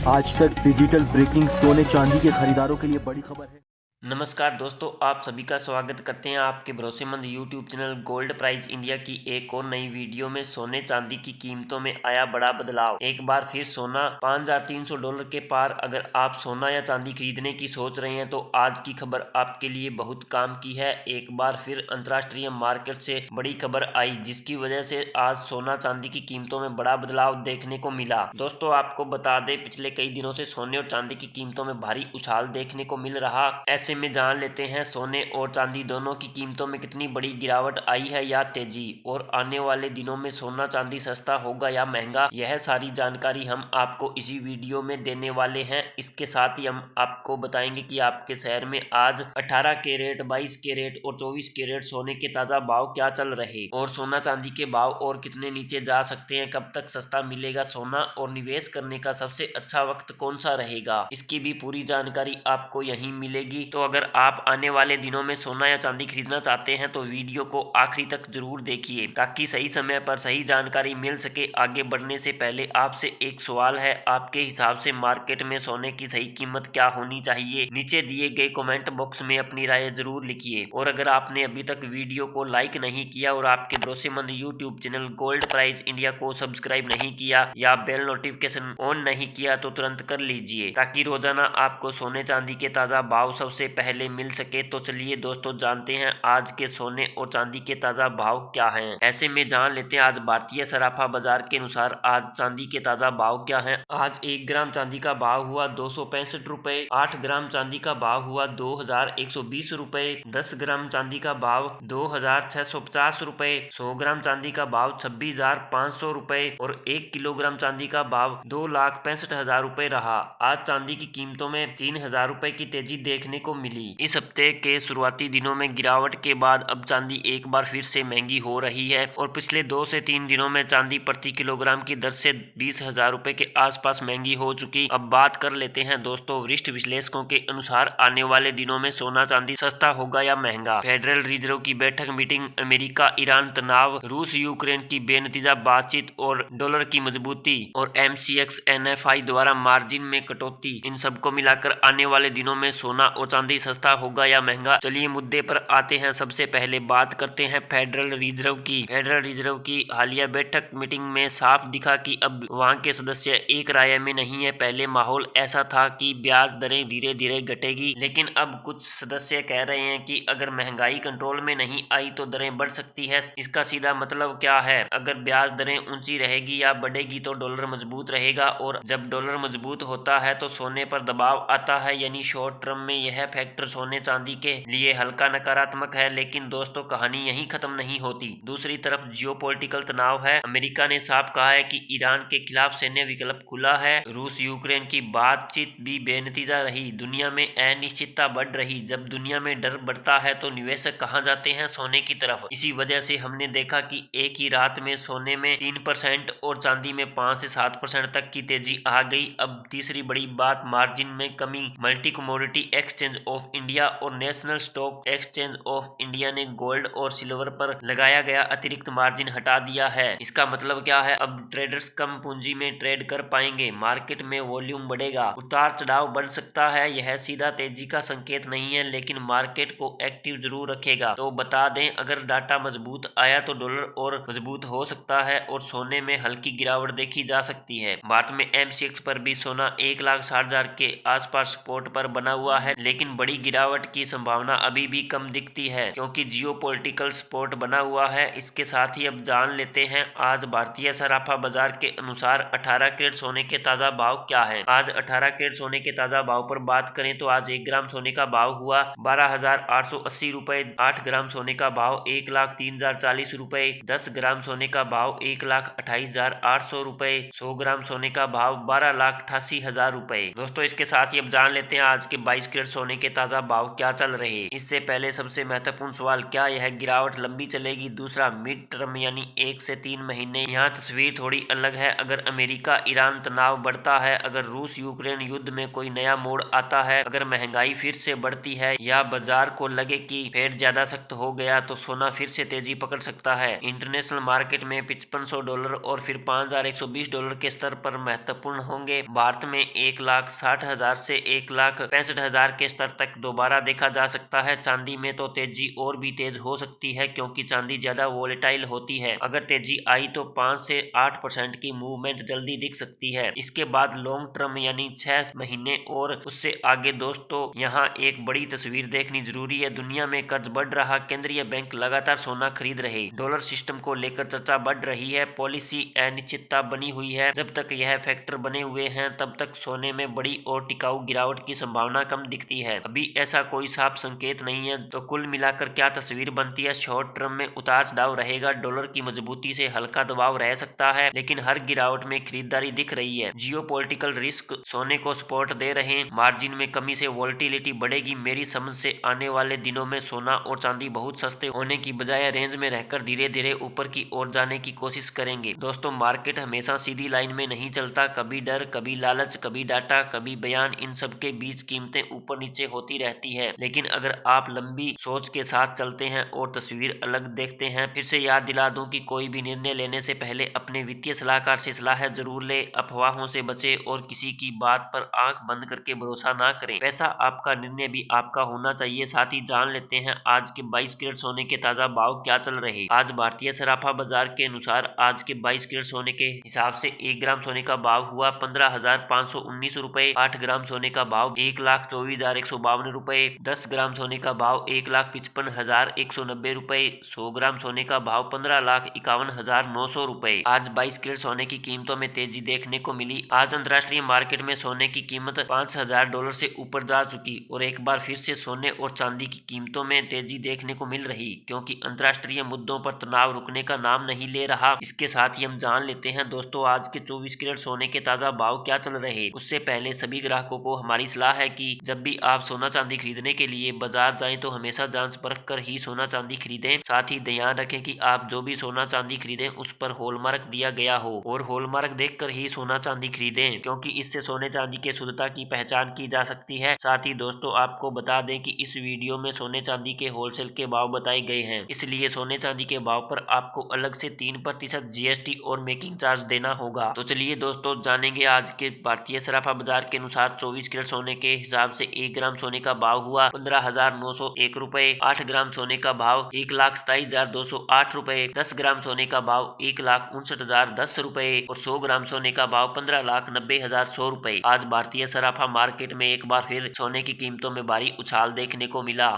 आज तक digital breaking सोने चांदी के खरीदारों के लिए बड़ी खबर है। नमस्कार दोस्तों, आप सभी का स्वागत करते हैं आपके भरोसेमंद YouTube channel Gold Prize India की एक और नई वीडियो में। सोने चांदी की कीमतों में आया बड़ा बदलाव। एक बार फिर सोना $5,300 के पार। अगर आप सोना या चांदी खरीदने की सोच रहे हैं तो आज की खबर आपके लिए बहुत काम की है। एक बार फिर अंतर्राष्ट्रीय मार्केट से बड़ी खबर आई, जिसकी वजह से आज सोना चांदी की कीमतों में बड़ा बदलाव देखने को मिला। दोस्तों, आपको बता दें, पिछले कई दिनों से सोने और चांदी की कीमतों में भारी उछाल देखने को मिल रहा। ऐसे में जान लेते हैं सोने और चांदी दोनों की कीमतों में कितनी बड़ी गिरावट आई है या तेजी, और आने वाले दिनों में सोना चांदी सस्ता होगा या महंगा। यह सारी जानकारी हम आपको इसी वीडियो में देने वाले हैं। इसके साथ ही हम आपको बताएंगे कि आपके शहर में आज 18 कैरेट, 22 कैरेट और 24 कैरेट सोने के ताजा भाव क्या चल रहे, और सोना चांदी के भाव और कितने नीचे जा सकते हैं, कब तक सस्ता मिलेगा सोना, और निवेश करने का सबसे अच्छा वक्त कौन सा रहेगा, इसकी भी पूरी जानकारी आपको यहीं मिलेगी। तो अगर आप आने वाले दिनों में सोना या चांदी खरीदना चाहते हैं तो वीडियो को आखिरी तक जरूर देखिए, ताकि सही समय पर सही जानकारी मिल सके। आगे बढ़ने से पहले आपसे एक सवाल है, आपके हिसाब से मार्केट में सोने की सही कीमत क्या होनी चाहिए? नीचे दिए गए कमेंट बॉक्स में अपनी राय जरूर लिखिए। और अगर आपने अभी तक वीडियो को लाइक नहीं किया और आपके भरोसेमंद YouTube channel Gold Prize India को सब्सक्राइब नहीं किया या बेल नोटिफिकेशन ऑन नहीं किया तो तुरंत कर लीजिए, ताकि रोजाना आपको सोने चांदी के ताजा भाव सबसे पहले मिल सके। तो चलिए दोस्तों, जानते हैं आज के सोने और चांदी के ताजा भाव क्या हैं। ऐसे में जान लेते हैं आज भारतीय सराफा बाजार के अनुसार आज चांदी के ताजा भाव क्या हैं। आज 1 ग्राम चांदी का भाव हुआ 265 रुपए, 8 ग्राम चांदी का भाव हुआ 2120 रुपए, 10 ग्राम चांदी का भाव 2650 रुपए, 100 ग्राम चांदी का भाव 26,500 रुपए और 1 किलोग्राम चांदी का भाव 2,65,000 रुपए रहा। आज चांदी की कीमतों में 3,000 रुपए की तेजी देखने को मिली। इस हफ्ते के शुरुआती दिनों में गिरावट के बाद अब चांदी एक बार फिर से महंगी हो रही है, और पिछले 2 से 3 दिनों में चांदी प्रति किलोग्राम की दर से 20,000 रुपए के आसपास महंगी हो चुकी। अब बात कर लेते हैं दोस्तों, वरिष्ठ विश्लेषकों के अनुसार आने वाले दिनों में सोना चांदी सस्ता होगा या महंगा। फेडरल रिजर्व की बैठक मीटिंग, अमेरिका ईरान तनाव, रूस यूक्रेन की बेनतीजा बातचीत और डॉलर की मजबूती और MCX NFI द्वारा मार्जिन में कटौती, इन सबको मिलाकर आने वाले दिनों में सोना और चांदी सस्ता होगा या महंगा। चलिए मुद्दे पर आते हैं। सबसे पहले बात करते हैं फेडरल रिजर्व की। फेडरल रिजर्व की हालिया बैठक मीटिंग में साफ दिखा कि अब वहां के सदस्य एक राय में नहीं है। पहले माहौल ऐसा था कि ब्याज दरें धीरे धीरे घटेगी, लेकिन अब कुछ सदस्य कह रहे हैं कि अगर महंगाई कंट्रोल में नहीं आई तो दरें बढ़ सकती है। इसका सीधा मतलब क्या है? अगर ब्याज दरें ऊंची रहेगी या बढ़ेगी तो डॉलर मजबूत रहेगा, और जब डॉलर मजबूत होता है तो सोने पर दबाव आता है। यानी शॉर्ट टर्म में यह फैक्टर सोने चांदी के लिए हल्का नकारात्मक है। लेकिन दोस्तों, कहानी यहीं खत्म नहीं होती। दूसरी तरफ जियोपॉलिटिकल तनाव है। अमेरिका ने साफ कहा है कि ईरान के खिलाफ सैन्य विकल्प खुला है। रूस यूक्रेन की बातचीत भी बेनतीजा रही। दुनिया में अनिश्चितता बढ़ रही। जब दुनिया में डर बढ़ता है तो निवेशक कहाँ जाते हैं? सोने की तरफ। इसी वजह से हमने देखा कि एक ही रात में सोने में 3% और चांदी में 5 से 7% तक की तेजी आ गई। अब तीसरी बड़ी बात, मार्जिन में कमी। Multi commodity exchange of India और national stock exchange of India ने गोल्ड और सिल्वर पर लगाया गया अतिरिक्त मार्जिन हटा दिया है। इसका मतलब क्या है? अब ट्रेडर्स कम पूंजी में ट्रेड कर पाएंगे। मार्केट में वॉल्यूम बढ़ेगा। उतार चढ़ाव बढ़ सकता है। यह सीधा तेजी का संकेत नहीं है, लेकिन मार्केट को एक्टिव जरूर रखेगा। तो बता दें, अगर डाटा मजबूत आया तो डॉलर और मजबूत हो सकता है और सोने में हल्की गिरावट देखी जा सकती है। भारत में MCX पर भी सोना 1,60,000 के आसपास सपोर्ट पर बना हुआ है, लेकिन बड़ी गिरावट की संभावना अभी भी कम दिखती है, क्योंकि जियोपॉलिटिकल सपोर्ट बना हुआ है। इसके साथ ही अब जान लेते हैं आज भारतीय सराफा बाजार के अनुसार 18 कैरेट सोने के ताजा भाव क्या है। आज 18 कैरेट सोने के ताजा भाव पर बात करें तो आज 1 ग्राम सोने का भाव हुआ 12,880 रुपए, 8 ग्राम सोने का भाव 1,03,040 रुपए, 10 ग्राम सोने का भाव 1,28,800 रुपए, 100 ग्राम सोने का भाव 12,88,000 रुपए। दोस्तों, इसके साथ ही अब जान लेते हैं आज के 22 कैरेट सोने के ताजा भाव क्या चल रहे। इससे पहले सबसे महत्वपूर्ण सवाल, क्या यह गिरावट लंबी चलेगी? दूसरा, मिड टर्म यानी 1 से 3 महीने। यहाँ तस्वीर थोड़ी अलग है। अगर अमेरिका ईरान तनाव बढ़ता है, अगर रूस यूक्रेन युद्ध में कोई नया मोड़ आता है, अगर महंगाई फिर से बढ़ती है या बाजार को लगे कि फेड ज्यादा सख्त हो गया तो सोना फिर से तेजी पकड़ सकता है। इंटरनेशनल मार्केट में $5500 और फिर $5120 के स्तर पर महत्वपूर्ण होंगे। भारत में 1,60,000 से 1,65,000 के स्तर तक दोबारा देखा जा सकता है। चांदी में तो तेजी और भी तेज हो सकती है क्योंकि चांदी ज्यादा वोलेटाइल होती है। अगर तेजी आई तो 5 से 8% की मूवमेंट जल्दी दिख सकती है। इसके बाद लॉन्ग टर्म यानी 6 महीने और उससे आगे दोस्तों यहाँ एक बड़ी तस्वीर देखनी जरूरी है। दुनिया में कर्ज बढ़ रहा, केंद्रीय बैंक लगातार सोना खरीद रहे, डॉलर सिस्टम को लेकर चर्चा बढ़ रही है, पॉलिसी अनिश्चितता बनी हुई है। जब तक यह फैक्टर बने हुए हैं तब तक सोने में बड़ी और टिकाऊ गिरावट की संभावना कम दिखती है। अभी ऐसा कोई साफ संकेत नहीं है। तो कुल मिलाकर क्या तस्वीर बनती है? शॉर्ट टर्म में उतार चढ़ाव रहेगा, डॉलर की मजबूती से हल्का दबाव रह सकता है, लेकिन हर गिरावट में खरीदारी दिख रही है। जियोपॉलिटिकल रिस्क सोने को सपोर्ट दे रहे हैं, मार्जिन में कमी से वोलेटिलिटी बढ़ेगी। मेरी समझ से आने वाले दिनों में सोना और चांदी बहुत सस्ते होने की बजाय रेंज में रहकर धीरे धीरे ऊपर की ओर जाने की कोशिश करेंगे। दोस्तों मार्केट हमेशा सीधी लाइन में नहीं चलता, कभी डर, कभी लालच, कभी डाटा, कभी बयान, इन सब के बीच कीमतें ऊपर नीचे होती रहती है। लेकिन अगर आप लंबी सोच के साथ चलते हैं और तस्वीर अलग देखते हैं, फिर से याद दिला दूं कि कोई भी निर्णय लेने से पहले अपने वित्तीय सलाहकार से सलाह जरूर ले। अफवाहों से बचे और किसी की बात पर आंख बंद करके भरोसा ना करें। पैसा आपका, निर्णय भी आपका होना चाहिए। साथ ही जान लेते हैं आज के 22 कैरेट सोने के ताजा भाव क्या चल रहे। आज भारतीय सराफा बाजार के अनुसार आज के 22 कैरेट सोने के हिसाब से 1 ग्राम सोने का भाव हुआ 15,519 रुपए। 8 ग्राम सोने का भाव 1,24,152 रुपए। 10 ग्राम सोने का भाव 1,55,190 रुपए। 100 ग्राम सोने का भाव 15,51,900 रुपए। आज 22 कैरेट सोने की कीमतों में तेजी देखने को मिली। आज अंतर्राष्ट्रीय मार्केट में सोने की कीमत $5,000 से ऊपर जा चुकी और एक बार फिर से सोने और चांदी की कीमतों में तेजी देखने को मिल रही, क्योंकि अंतर्राष्ट्रीय मुद्दों पर तनाव रुकने का नाम नहीं ले रहा। इसके साथ ही हम जान लेते हैं दोस्तों आज के 24 कैरेट सोने के ताजा भाव क्या चल रहे। उससे पहले सभी ग्राहकों को हमारी सलाह है कि जब भी आप सोना चांदी खरीदने के लिए बाजार जाएं तो हमेशा जांच परख कर ही सोना चांदी खरीदें। साथ ही ध्यान रखें कि आप जो भी सोना चांदी खरीदें उस पर हॉलमार्क दिया गया हो और हॉलमार्क देखकर ही सोना चांदी खरीदें, क्योंकि इससे सोने चांदी के शुद्धता की पहचान की जा सकती है। साथ ही दोस्तों आपको बता दें कि इस वीडियो में सोने चांदी के होलसेल के भाव बताए गए हैं, इसलिए सोने चांदी के भाव पर आपको अलग से 3% GST और मेकिंग चार्ज देना होगा। तो चलिए दोस्तों जानेंगे आज के भारतीय सराफा बाजार के अनुसार 24 कैरेट सोने के हिसाब से 1 ग्राम सोने का भाव हुआ 15,901 रुपए। 8 ग्राम सोने का भाव 1,27,208 रुपए। 10 ग्राम सोने का भाव 1,59,010 रुपए और 100 ग्राम सोने का भाव 15,90,100 रुपए। आज भारतीय सराफा मार्केट में एक बार फिर सोने की कीमतों में भारी उछाल देखने को मिला।